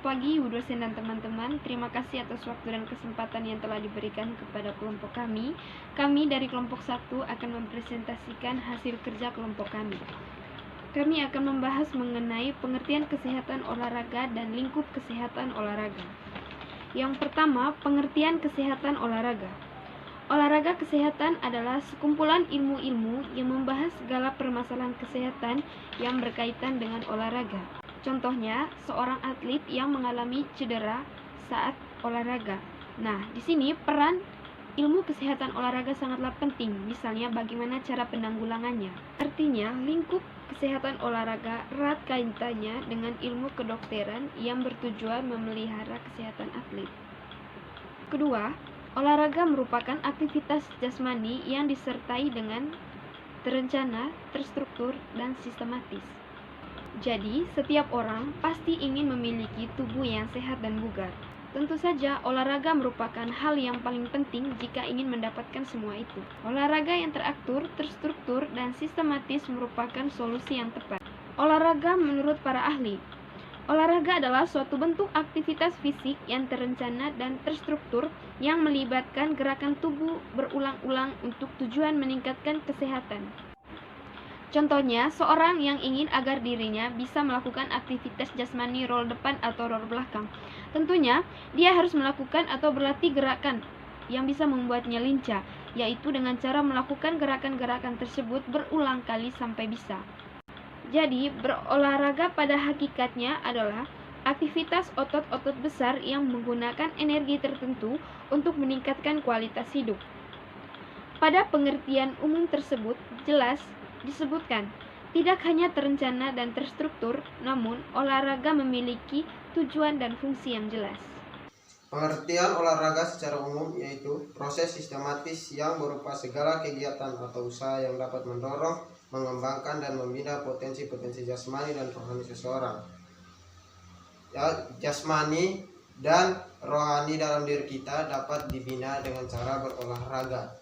pagi Ibu dosen dan teman-teman. Terima kasih atas waktu dan kesempatan yang telah diberikan kepada kelompok kami. Kami dari kelompok 1 akan mempresentasikan hasil kerja kelompok kami. Kami akan membahas mengenai pengertian kesehatan olahraga dan lingkup kesehatan olahraga. Yang pertama, pengertian kesehatan olahraga. Olahraga kesehatan adalah sekumpulan ilmu-ilmu yang membahas segala permasalahan kesehatan yang berkaitan dengan olahraga. Contohnya, seorang atlet yang mengalami cedera saat olahraga. Nah, di sini peran ilmu kesehatan olahraga sangatlah penting, misalnya bagaimana cara penanggulangannya. Artinya, lingkup kesehatan olahraga erat kaitannya dengan ilmu kedokteran yang bertujuan memelihara kesehatan atlet. Kedua, olahraga merupakan aktivitas jasmani yang disertai dengan terencana, terstruktur, dan sistematis. Jadi, setiap orang pasti ingin memiliki tubuh yang sehat dan bugar. Tentu saja, olahraga merupakan hal yang paling penting jika ingin mendapatkan semua itu. Olahraga yang teratur, terstruktur, dan sistematis merupakan solusi yang tepat. Olahraga menurut para ahli. Olahraga adalah suatu bentuk aktivitas fisik yang terencana dan terstruktur yang melibatkan gerakan tubuh berulang-ulang untuk tujuan meningkatkan kesehatan. Contohnya, seorang yang ingin agar dirinya bisa melakukan aktivitas jasmani roll depan atau roll belakang. Tentunya, dia harus melakukan atau berlatih gerakan yang bisa membuatnya lincah, yaitu dengan cara melakukan gerakan-gerakan tersebut berulang kali sampai bisa. Jadi, berolahraga pada hakikatnya adalah aktivitas otot-otot besar yang menggunakan energi tertentu untuk meningkatkan kualitas hidup. Pada pengertian umum tersebut, jelas disebutkan, tidak hanya terencana dan terstruktur, namun olahraga memiliki tujuan dan fungsi yang jelas. Pengertian olahraga secara umum yaitu proses sistematis yang berupa segala kegiatan atau usaha yang dapat mendorong, mengembangkan, dan membina potensi-potensi jasmani dan rohani seseorang. Ya, jasmani dan rohani dalam diri kita dapat dibina dengan cara berolahraga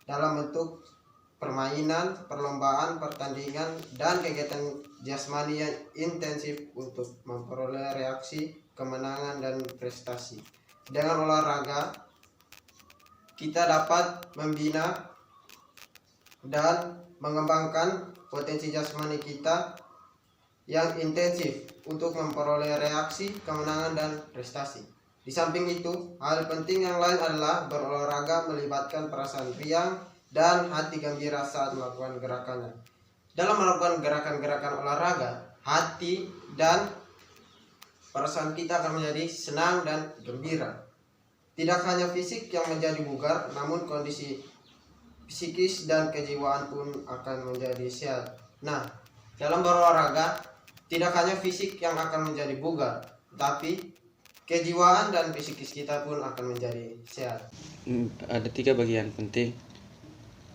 dalam bentuk permainan, perlombaan, pertandingan, dan kegiatan jasmani yang intensif untuk memperoleh reaksi, kemenangan, dan prestasi. Dengan olahraga, kita dapat membina dan mengembangkan potensi jasmani kita yang intensif untuk memperoleh reaksi, kemenangan, dan prestasi. Di samping itu, hal penting yang lain adalah berolahraga melibatkan perasaan riang dan hati gembira saat melakukan gerakannya. Dalam melakukan gerakan-gerakan olahraga, hati dan perasaan kita akan menjadi senang dan gembira. Tidak hanya fisik yang menjadi bugar, namun kondisi psikis dan kejiwaan pun akan menjadi sehat. Nah, dalam berolahraga, tidak hanya fisik yang akan menjadi bugar, tapi kejiwaan dan psikis kita pun akan menjadi sehat. Ada 3 bagian penting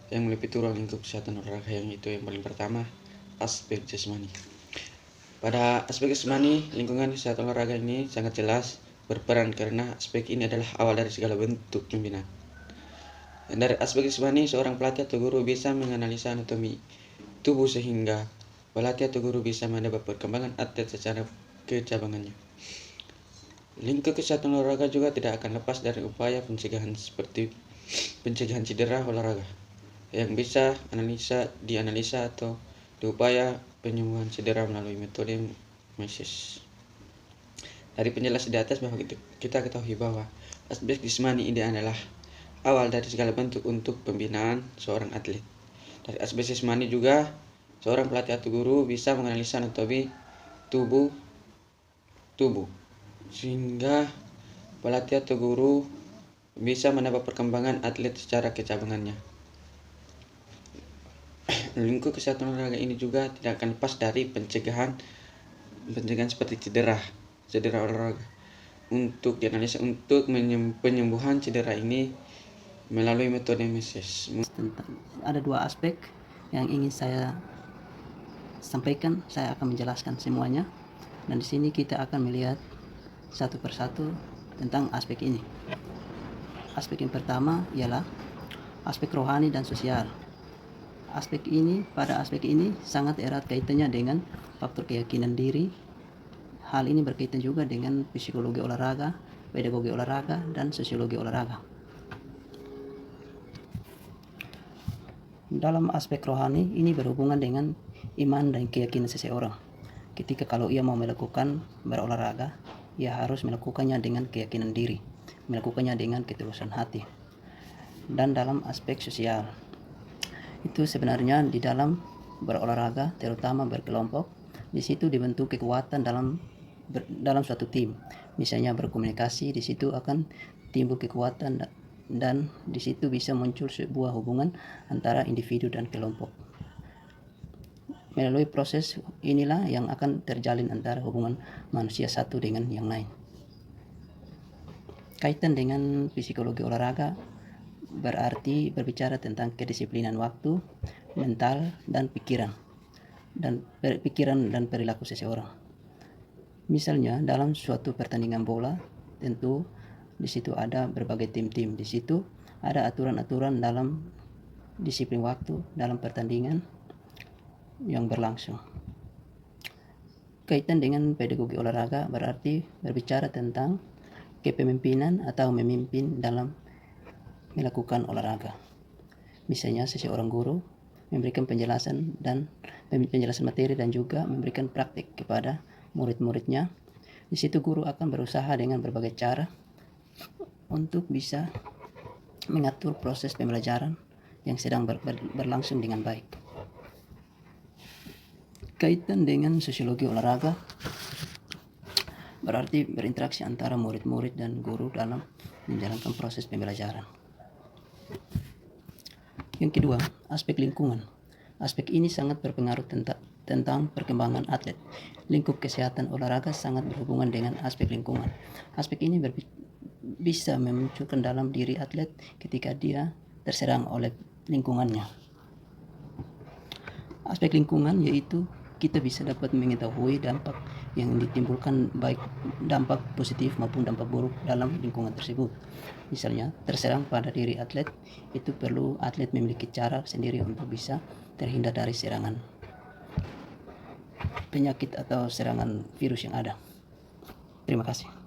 yang meliputi ruang lingkup kesehatan olahraga, yang itu yang paling pertama, aspek jasmani. Pada aspek jasmani, lingkungan kesehatan olahraga ini sangat jelas berperan karena aspek ini adalah awal dari segala bentuk pembinaan. Dari aspek jasmani, seorang pelatih atau guru bisa menganalisa anatomi tubuh sehingga pelatih atau guru bisa mendapat perkembangan atlet secara kecabangannya. Lingkup kesehatan olahraga juga tidak akan lepas dari upaya pencegahan seperti pencegahan cedera olahraga yang bisa dianalisa atau diupaya penyembuhan cedera melalui metode meses. Dari penjelasan di atas bahwa kita ketahui bahwa aspek jasmani ini adalah awal dari segala bentuk untuk pembinaan seorang atlet. Dari aspek jasmani juga seorang pelatih atau guru bisa menganalisa anatomi tubuh sehingga pelatih atau guru bisa mendapat perkembangan atlet secara kecabangannya. Lingkup kesehatan olahraga ini juga tidak akan lepas dari pencegahan seperti cedera olahraga. Untuk dianalisa untuk penyembuhan cedera ini melalui metode meses. Ada 2 aspek yang ingin saya sampaikan. Saya akan menjelaskan semuanya, dan di sini kita akan melihat satu persatu tentang aspek ini. Aspek yang pertama ialah aspek rohani dan sosial. Pada aspek ini sangat erat kaitannya dengan faktor keyakinan diri, hal ini berkaitan juga dengan psikologi olahraga, pedagogi olahraga, dan sosiologi olahraga. Dalam aspek rohani, ini berhubungan dengan iman dan keyakinan seseorang. Ketika kalau ia mau melakukan berolahraga, ia harus melakukannya dengan keyakinan diri, melakukannya dengan ketulusan hati. Dan dalam aspek sosial, itu sebenarnya di dalam berolahraga, terutama berkelompok, di situ dibentuk kekuatan dalam suatu tim. Misalnya berkomunikasi, di situ akan timbul kekuatan dan di situ bisa muncul sebuah hubungan antara individu dan kelompok. Melalui proses inilah yang akan terjalin antara hubungan manusia satu dengan yang lain. Kaitan dengan psikologi olahraga berarti berbicara tentang kedisiplinan waktu, mental, dan pikiran dan perilaku seseorang. Misalnya dalam suatu pertandingan bola, tentu di situ ada berbagai tim-tim. Di situ ada aturan-aturan dalam disiplin waktu dalam pertandingan yang berlangsung. Kaitan dengan pedagogi olahraga berarti berbicara tentang kepemimpinan atau memimpin dalam melakukan olahraga. Misalnya seseorang guru memberikan penjelasan materi dan juga memberikan praktik kepada murid-muridnya. Di situ guru akan berusaha dengan berbagai cara untuk bisa mengatur proses pembelajaran yang sedang berlangsung dengan baik. Kaitan dengan sosiologi olahraga berarti berinteraksi antara murid-murid dan guru dalam menjalankan proses pembelajaran. Yang kedua, aspek lingkungan. Aspek ini sangat berpengaruh tentang perkembangan atlet. Lingkup kesehatan olahraga sangat berhubungan dengan aspek lingkungan. Aspek ini bisa memunculkan dalam diri atlet ketika dia terserang oleh lingkungannya. Aspek lingkungan yaitu kita bisa dapat mengetahui dampak yang ditimbulkan, baik dampak positif maupun dampak buruk dalam lingkungan tersebut. Misalnya terserang pada diri atlet, itu perlu atlet memiliki cara sendiri untuk bisa terhindar dari serangan penyakit atau serangan virus yang ada. Terima kasih.